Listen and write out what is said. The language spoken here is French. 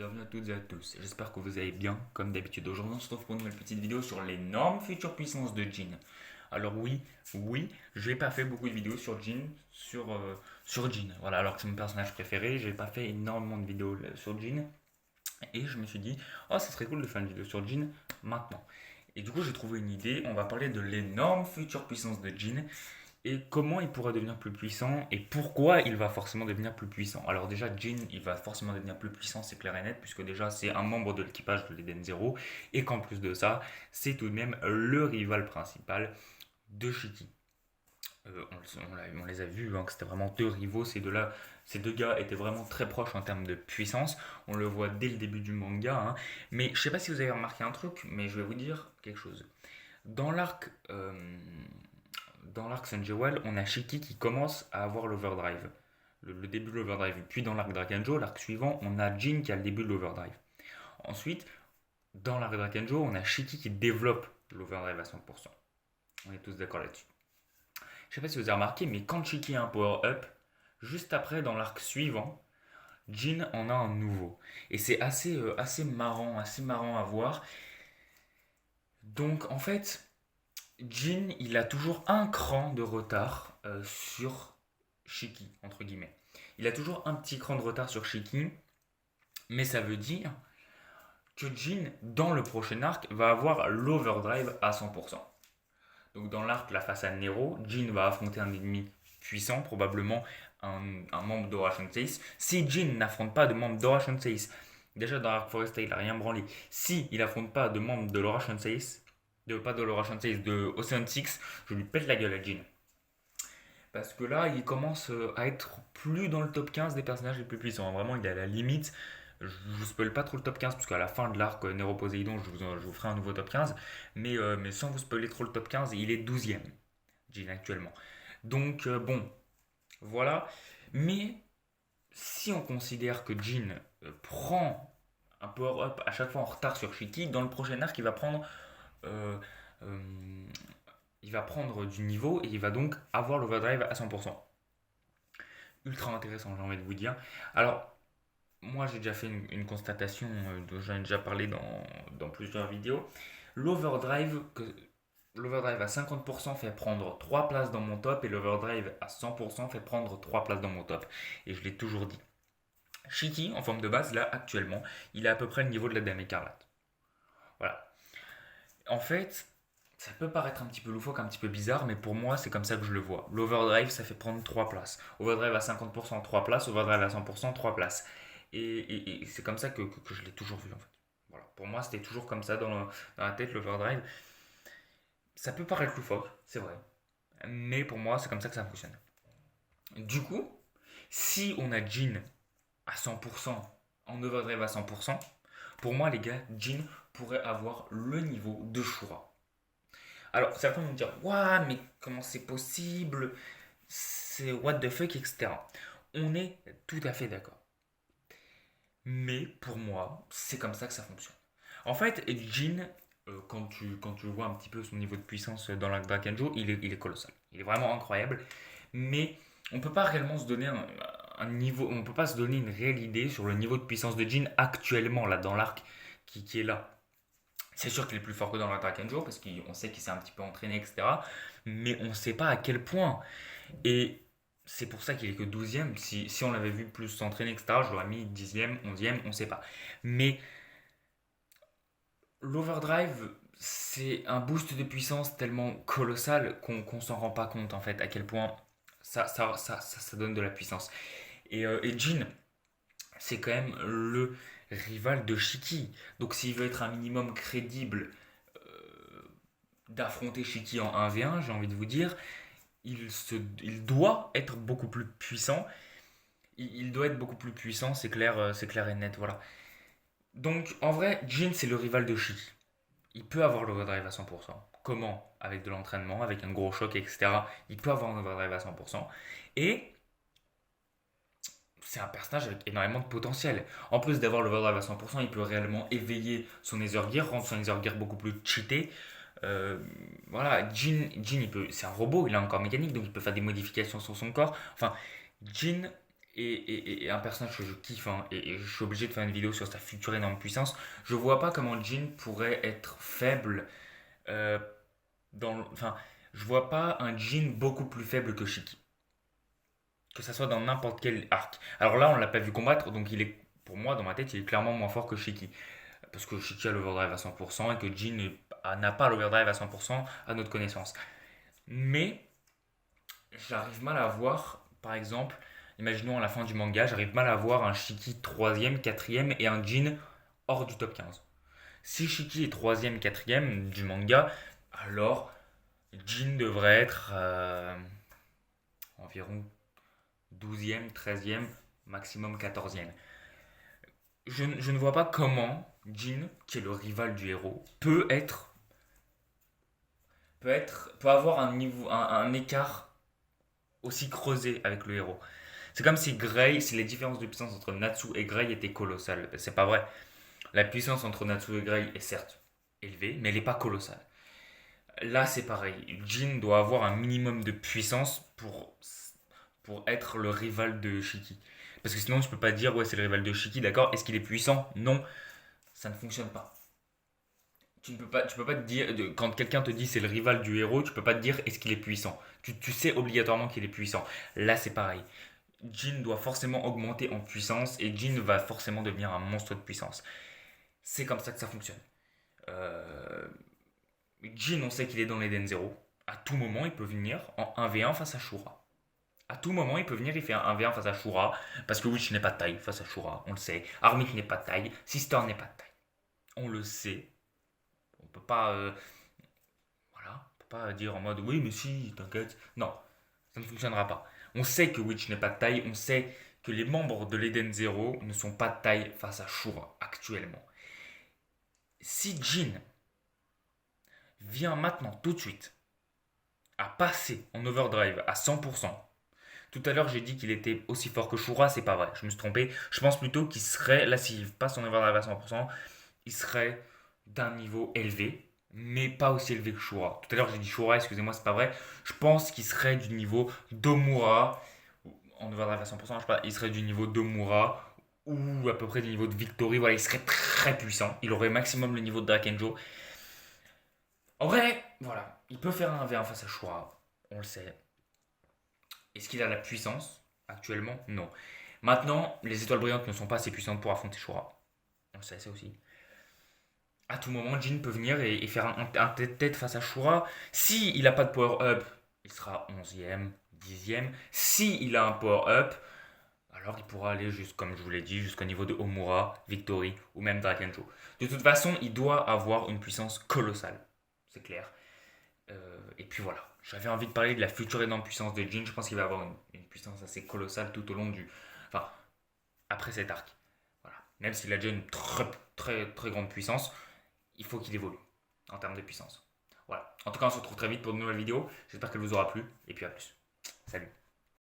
bienvenue à toutes et à tous. J'espère que vous allez bien, comme d'habitude. Aujourd'hui, on se retrouve pour une nouvelle petite vidéo sur l'énorme future puissance de Jhin. Alors oui, j'ai pas fait beaucoup de vidéos sur Jhin, sur Jhin. Voilà, alors que c'est mon personnage préféré, j'ai pas fait énormément de vidéos sur Jhin. Et je me suis dit, oh, ça serait cool de faire une vidéo sur Jhin maintenant. Et du coup, j'ai trouvé une idée. On va parler de l'énorme future puissance de Jhin et comment il pourra devenir plus puissant et pourquoi il va forcément devenir plus puissant. Alors déjà, Jhin, il va forcément devenir plus puissant, c'est clair et net, puisque déjà c'est un membre de l'équipage de l'Eden Zero, et qu'en plus de ça, c'est tout de même le rival principal de Shiki. On les a vus, hein, que c'était vraiment deux rivaux, ces deux gars étaient vraiment très proches en termes de puissance, on le voit dès le début du manga, hein. Mais je sais pas si vous avez remarqué un truc, mais je vais vous dire quelque chose. Dans l'arc dans l'arc Sanjewell, on a Shiki qui commence à avoir l'overdrive. Le début de l'overdrive. Puis dans l'arc Drakenjo, l'arc suivant, on a Jin qui a le début de l'overdrive. Ensuite, dans l'arc Drakenjo, on a Shiki qui développe l'overdrive à 100%. On est tous d'accord là-dessus. Je sais pas si vous avez remarqué, mais quand Shiki a un power-up, juste après, dans l'arc suivant, Jin en a un nouveau. Et c'est assez marrant à voir. Donc en fait, Jin, il a toujours un cran de retard sur Shiki, entre guillemets. Il a toujours un petit cran de retard sur Shiki, mais ça veut dire que Jin, dans le prochain arc, va avoir l'overdrive à 100%. Donc dans l'arc, la face à Nero, Jin va affronter un ennemi puissant, probablement un membre d'Aura Sensei. Si Jin n'affronte pas de membre d'Aura Sensei, déjà dans l'arc Foresta, il a rien branlé. Si il affronte pas de membre de l'Aura Sensei, pas de l'Aura Sensei, de Ocean Six, je lui pète la gueule à Jin. Parce que là, il commence à être plus dans le top 15 des personnages les plus puissants. Vraiment, il est à la limite. Je vous spoil pas trop le top 15, parce qu'à la fin de l'arc Nero Poseidon, je vous ferai un nouveau top 15. Mais sans vous spoiler trop le top 15, il est 12e, Jin actuellement. Donc, bon, voilà. Mais si on considère que Jin prend un power-up à chaque fois en retard sur Shiki, dans le prochain arc, euh, euh, il va prendre du niveau et il va donc avoir l'overdrive à 100%. Ultra intéressant, j'ai envie de vous dire. Alors, moi j'ai déjà fait une constatation dont j'en ai déjà parlé dans plusieurs vidéos. L'overdrive, l'overdrive à 50% fait prendre 3 places dans mon top et l'overdrive à 100% fait prendre 3 places dans mon top. Et je l'ai toujours dit. Shiki, en forme de base, là actuellement, il est à peu près le niveau de la Dame Écarlate. Voilà. En fait, ça peut paraître un petit peu loufoque, un petit peu bizarre, mais pour moi, c'est comme ça que je le vois. L'overdrive, ça fait prendre 3 places. Overdrive à 50%, 3 places. Overdrive à 100%, 3 places. Et c'est comme ça que je l'ai toujours vu, en fait. Voilà. Pour moi, c'était toujours comme ça dans la tête, l'overdrive. Ça peut paraître loufoque, c'est vrai. Mais pour moi, c'est comme ça que ça fonctionne. Du coup, si on a Jin à 100%, en overdrive à 100%, pour moi, les gars, Jin pourrait avoir le niveau de Shura. Alors, certains vont me dire, waouh, mais comment c'est possible? C'est what the fuck, etc. On est tout à fait d'accord. Mais pour moi, c'est comme ça que ça fonctionne. En fait, Jin, quand tu vois un petit peu son niveau de puissance dans la Drakenjo, il est colossal. Il est vraiment incroyable. Mais on peut pas réellement se donner un niveau, on peut pas se donner une réelle idée sur le niveau de puissance de Jin actuellement, là, dans l'arc qui est là. C'est sûr qu'il est plus fort que dans l'attaque un jour parce qu'on sait qu'il s'est un petit peu entraîné, etc. Mais on ne sait pas à quel point. Et c'est pour ça qu'il est que 12e. Si on l'avait vu plus s'entraîner, etc., je l'aurais mis 10e, 11e, on ne sait pas. Mais l'overdrive, c'est un boost de puissance tellement colossal qu'on s'en rend pas compte en fait à quel point ça donne de la puissance. Et Jin, c'est quand même le rival de Shiki. Donc s'il veut être un minimum crédible d'affronter Shiki en 1v1, j'ai envie de vous dire, il doit être beaucoup plus puissant. Il doit être beaucoup plus puissant, c'est clair et net, voilà. Donc en vrai, Jin c'est le rival de Shiki. Il peut avoir l'overdrive à 100%. Comment? Avec de l'entraînement, avec un gros choc, etc. Il peut avoir un overdrive à 100%. Et c'est un personnage avec énormément de potentiel. En plus d'avoir l'overdrive à 100%, il peut réellement éveiller son Nether Gear, rendre son Nether Gear beaucoup plus cheaté. Voilà, Jin c'est un robot, il a un corps mécanique, donc il peut faire des modifications sur son corps. Enfin, Jin et un personnage que je kiffe, hein, et je suis obligé de faire une vidéo sur sa future énorme puissance. Je vois pas comment Jin pourrait être faible euh, enfin, je vois pas un Jin beaucoup plus faible que Shiki. Que ça soit dans n'importe quel arc. Alors là, on l'a pas vu combattre, donc il est, pour moi, dans ma tête, il est clairement moins fort que Shiki. Parce que Shiki a l'overdrive à 100% et que Jin n'a pas l'overdrive à 100% à notre connaissance. Mais j'arrive mal à voir, par exemple, imaginons à la fin du manga, j'arrive mal à voir un Shiki 3ème, 4ème et un Jin hors du top 15. Si Shiki est 3ème, 4ème du manga, alors Jin devrait être environ 12ème, 13ème, maximum 14ème. Je ne vois pas comment Jin, qui est le rival du héros, peut avoir un niveau, un écart aussi creusé avec le héros. C'est comme si les différences de puissance entre Natsu et Grey étaient colossales. C'est pas vrai. La puissance entre Natsu et Grey est certes élevée, mais elle n'est pas colossale. Là, c'est pareil. Jin doit avoir un minimum de puissance pour être le rival de Shiki. Parce que sinon, tu peux pas dire, ouais, c'est le rival de Shiki, d'accord. Est-ce qu'il est puissant? Non, ça ne fonctionne pas. Tu peux pas te dire, quand quelqu'un te dit c'est le rival du héros, tu peux pas te dire est-ce qu'il est puissant. Tu sais obligatoirement qu'il est puissant. Là, c'est pareil. Jin doit forcément augmenter en puissance et Jin va forcément devenir un monstre de puissance. C'est comme ça que ça fonctionne. Euh, Jin, on sait qu'il est dans l'Eden Zero. À tout moment, il peut venir en 1v1 face à Shura. À tout moment, il peut venir, il fait un 1v1 face à Shura. Parce que Witch n'est pas de taille face à Shura, on le sait. Armit n'est pas de taille. Sister n'est pas de taille. On le sait. On peut pas. Voilà. On peut pas dire en mode oui, mais si, t'inquiète. Non, ça ne fonctionnera pas. On sait que Witch n'est pas de taille. On sait que les membres de l'Eden Zero ne sont pas de taille face à Shura actuellement. Si Jin vient maintenant, tout de suite, à passer en overdrive à 100%. Tout à l'heure, j'ai dit qu'il était aussi fort que Shura, c'est pas vrai, je me suis trompé. Je pense plutôt qu'il serait, là, s'il passe en overdrive à 100%, il serait d'un niveau élevé, mais pas aussi élevé que Shura. Tout à l'heure, j'ai dit Shura, excusez-moi, c'est pas vrai. Je pense qu'il serait du niveau d'Omura, en overdrive à 100%, je sais pas, il serait du niveau d'Omura, ou à peu près du niveau de Victory. Voilà, il serait très puissant. Il aurait maximum le niveau de Drakenjo. En vrai, voilà, il peut faire un 1v1 face à Shura, on le sait. Est-ce qu'il a la puissance actuellement? Non. Maintenant, les étoiles brillantes ne sont pas assez puissantes pour affronter Shura. On le sait, ça aussi. À tout moment, Jin peut venir et faire un tête-tête face à Shura. Si il n'a pas de power-up, il sera 11ème, 10ème. Si il a un power-up, alors il pourra aller, comme je vous l'ai dit, jusqu'au niveau de Omura, Victory ou même Drakenjo. De toute façon, il doit avoir une puissance colossale. C'est clair. Et puis voilà, j'avais envie de parler de la future énorme puissance de Jin. Je pense qu'il va avoir une puissance assez colossale tout au long du. Enfin, après cet arc. Voilà. Même s'il a déjà une très, très, très grande puissance, il faut qu'il évolue en termes de puissance. Voilà. En tout cas, on se retrouve très vite pour de nouvelles vidéos. J'espère qu'elle vous aura plu. Et puis à plus. Salut.